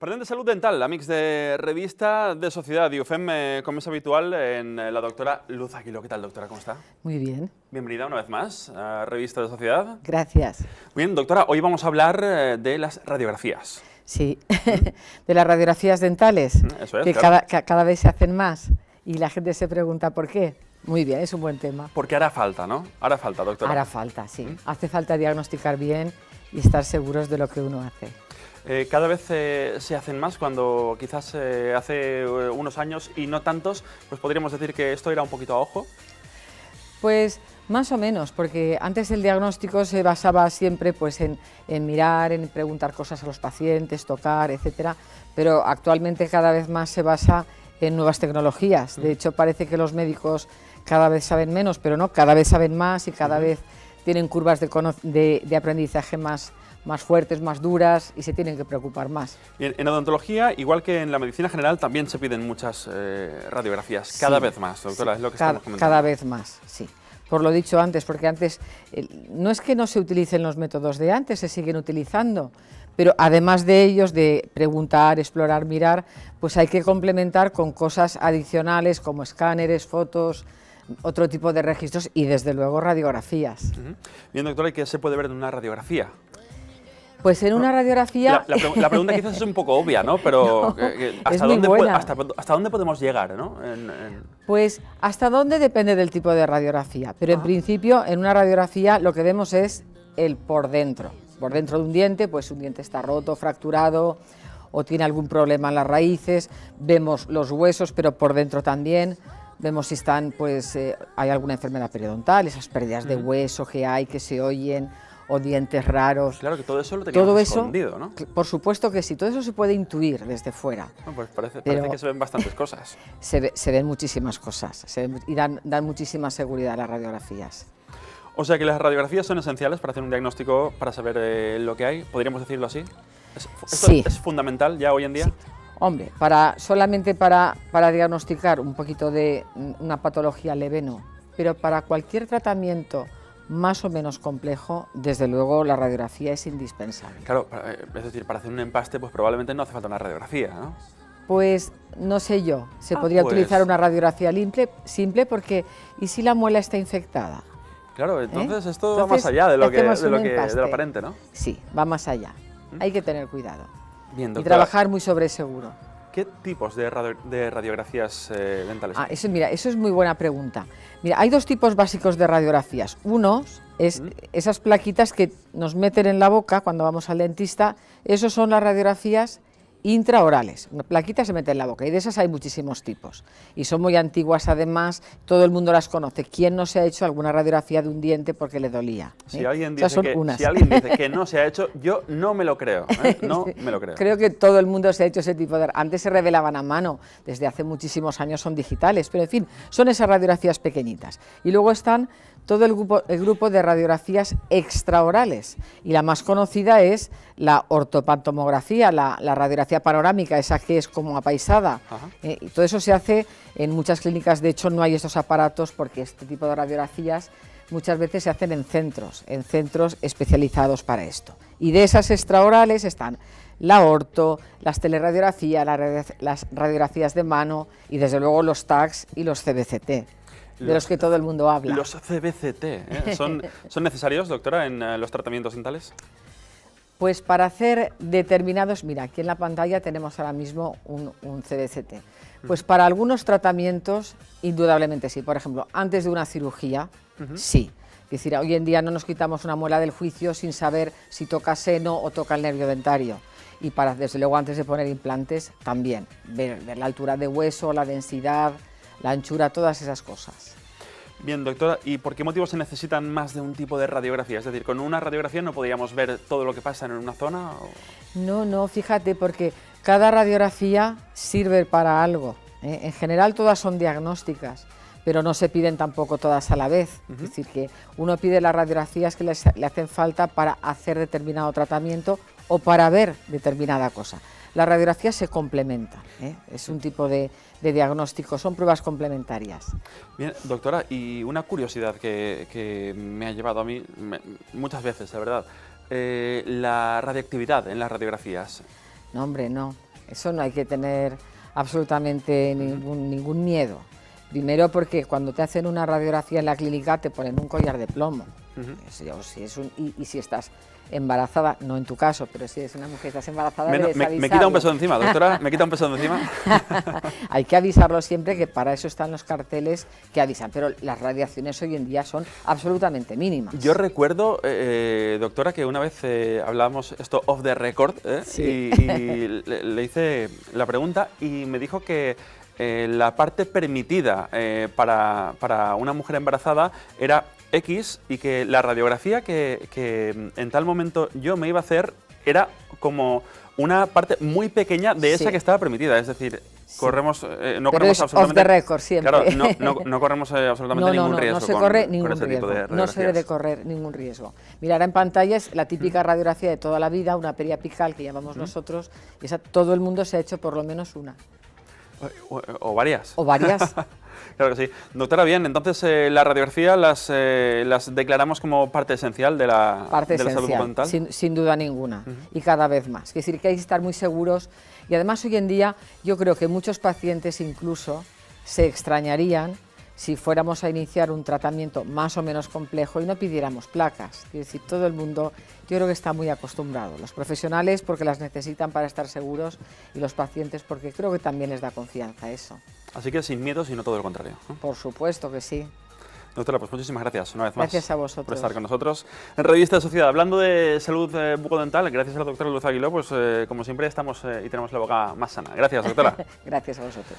Parlem de salut dental, amics de Revista de Sociedad, y ho fem, como es habitual, en la doctora Luz Aguiló. ¿Qué tal, doctora? ¿Cómo está? Muy bien. Bienvenida una vez más a Revista de Sociedad. Gracias. Bien, doctora, hoy vamos a hablar de las radiografías. Sí, de las radiografías dentales, Eso es, que claro. cada vez se hacen más y la gente se pregunta por qué. Muy bien, es un buen tema. Porque hará falta, ¿no? Hará falta, doctora. Hará falta, sí. Hace falta diagnosticar bien y estar seguros de lo que uno hace. Cada vez se hacen más, cuando quizás hace unos años y no tantos, pues podríamos decir que esto era un poquito a ojo. Pues más o menos, porque antes el diagnóstico se basaba siempre pues, en mirar, en preguntar cosas a los pacientes, tocar, etcétera, pero actualmente cada vez más se basa en nuevas tecnologías. De hecho, parece que los médicos cada vez saben menos, pero no, cada vez saben más y cada vez tienen curvas de aprendizaje más fuertes, más duras y se tienen que preocupar más. En odontología, igual que en la medicina general, también se piden muchas radiografías, cada vez más, doctora, sí, es lo que estamos comentando. Cada vez más, sí. Por lo dicho antes, porque antes no es que no se utilicen los métodos de antes, se siguen utilizando, pero además de ellos, de preguntar, explorar, mirar, pues hay que complementar con cosas adicionales como escáneres, fotos, otro tipo de registros y desde luego radiografías. Bien, doctora, ¿y qué se puede ver en una radiografía? Pues en una radiografía... La pregunta quizás es un poco obvia, ¿no? Pero no, ¿hasta dónde podemos llegar, ¿no? Pues hasta dónde depende del tipo de radiografía, pero en principio en una radiografía lo que vemos es el por dentro de un diente, pues un diente está roto, fracturado o tiene algún problema en las raíces, vemos los huesos pero por dentro también, vemos si están, pues hay alguna enfermedad periodontal, esas pérdidas de hueso que hay, que se oyen, o dientes raros. Claro, que todo eso lo teníamos escondido, ¿no? Por supuesto que sí, todo eso se puede intuir desde fuera. No, pues parece que se ven bastantes cosas. Se ven muchísimas cosas y dan muchísima seguridad a las radiografías. O sea que las radiografías son esenciales para hacer un diagnóstico, para saber lo que hay, ¿podríamos decirlo así? ¿Esto es fundamental ya hoy en día? Sí. Hombre, solamente para diagnosticar un poquito de una patología leve no, pero para cualquier tratamiento más o menos complejo, desde luego la radiografía es indispensable. Claro, es decir, para hacer un empaste pues probablemente no hace falta una radiografía, ¿no? Pues no sé yo, se podría utilizar una radiografía simple porque ¿y si la muela está infectada? Claro, entonces esto va más allá de lo aparente, ¿no? Sí, va más allá, hay que tener cuidado. Bien, doctora, y trabajar muy sobre seguro. ¿Qué tipos de radiografías dentales hay? Eso es muy buena pregunta. Mira, hay dos tipos básicos de radiografías. Uno es esas plaquitas que nos meten en la boca cuando vamos al dentista, esos son las radiografías intraorales. Una plaquita se mete en la boca y de esas hay muchísimos tipos. Y son muy antiguas además, todo el mundo las conoce. ¿Quién no se ha hecho alguna radiografía de un diente porque le dolía? Si alguien dice que no se ha hecho, yo no me lo creo. No me lo creo. Creo que todo el mundo se ha hecho ese tipo de... Antes se revelaban a mano, desde hace muchísimos años son digitales, pero en fin, son esas radiografías pequeñitas. Y luego están todo el grupo de radiografías extraorales, y la más conocida es la ortopantomografía, la radiografía panorámica, esa que es como apaisada, y todo eso se hace en muchas clínicas. De hecho no hay estos aparatos porque este tipo de radiografías muchas veces se hacen en centros especializados para esto, y de esas extraorales están la orto, las teleradiografías, las radiografías de mano y desde luego los TACs y los CBCT. De los que todo el mundo habla. Los CBCT, ¿son necesarios, doctora, en los tratamientos dentales? Pues para hacer determinados, mira, aquí en la pantalla tenemos ahora mismo un CBCT. Pues para algunos tratamientos, indudablemente sí. Por ejemplo, antes de una cirugía, sí. Es decir, hoy en día no nos quitamos una muela del juicio sin saber si toca seno o toca el nervio dentario. Y desde luego, antes de poner implantes, también. Ver la altura de hueso, la densidad, la anchura, todas esas cosas. Bien, doctora, ¿y por qué motivo se necesitan más de un tipo de radiografía? Es decir, ¿con una radiografía no podríamos ver todo lo que pasa en una zona? No, fíjate, porque cada radiografía sirve para algo. En general todas son diagnósticas, pero no se piden tampoco todas a la vez. Es decir, que uno pide las radiografías que le hacen falta para hacer determinado tratamiento o para ver determinada cosa. Las radiografías se complementan, es un tipo de diagnóstico, son pruebas complementarias. Bien, doctora, y una curiosidad que me ha llevado a mí muchas veces, de verdad, la radiactividad en las radiografías. No, hombre, no. Eso no hay que tener absolutamente ningún miedo. Primero porque cuando te hacen una radiografía en la clínica te ponen un collar de plomo. Y si estás embarazada, no en tu caso, pero si eres una mujer que estás embarazada, me quita un peso de encima, doctora, me quita un peso de encima. Hay que avisarlo siempre, que para eso están los carteles que avisan, pero las radiaciones hoy en día son absolutamente mínimas. Yo recuerdo, doctora, que una vez hablábamos esto off the record, sí. y le hice la pregunta y me dijo que la parte permitida para una mujer embarazada era X, y que la radiografía que en tal momento yo me iba a hacer era como una parte muy pequeña de esa que estaba permitida, es decir, corremos, no corremos absolutamente... off the record siempre. Claro, no corremos absolutamente ningún riesgo. No se corre ningún ese riesgo, tipo de no se debe correr ningún riesgo. Mirar en pantalla es la típica radiografía de toda la vida, una periapical que llamamos nosotros, y esa todo el mundo se ha hecho por lo menos una. O varias. O varias. Claro que sí. Doctora, bien, entonces la radiografía las declaramos como parte esencial de la salud bucodental. Sin duda ninguna, y cada vez más. Es decir, que hay que estar muy seguros, y además hoy en día yo creo que muchos pacientes incluso se extrañarían si fuéramos a iniciar un tratamiento más o menos complejo y no pidiéramos placas. Es decir, todo el mundo, yo creo que está muy acostumbrado. Los profesionales porque las necesitan para estar seguros, y los pacientes porque creo que también les da confianza eso. Así que sin miedo, sino todo lo contrario, ¿no? Por supuesto que sí. Doctora, pues muchísimas gracias una vez más. Gracias a vosotros por estar con nosotros en Revista de Sociedad. Hablando de salud bucodental, gracias a la doctora Luz Aguiló, pues como siempre estamos y tenemos la boca más sana. Gracias, doctora. Gracias a vosotros.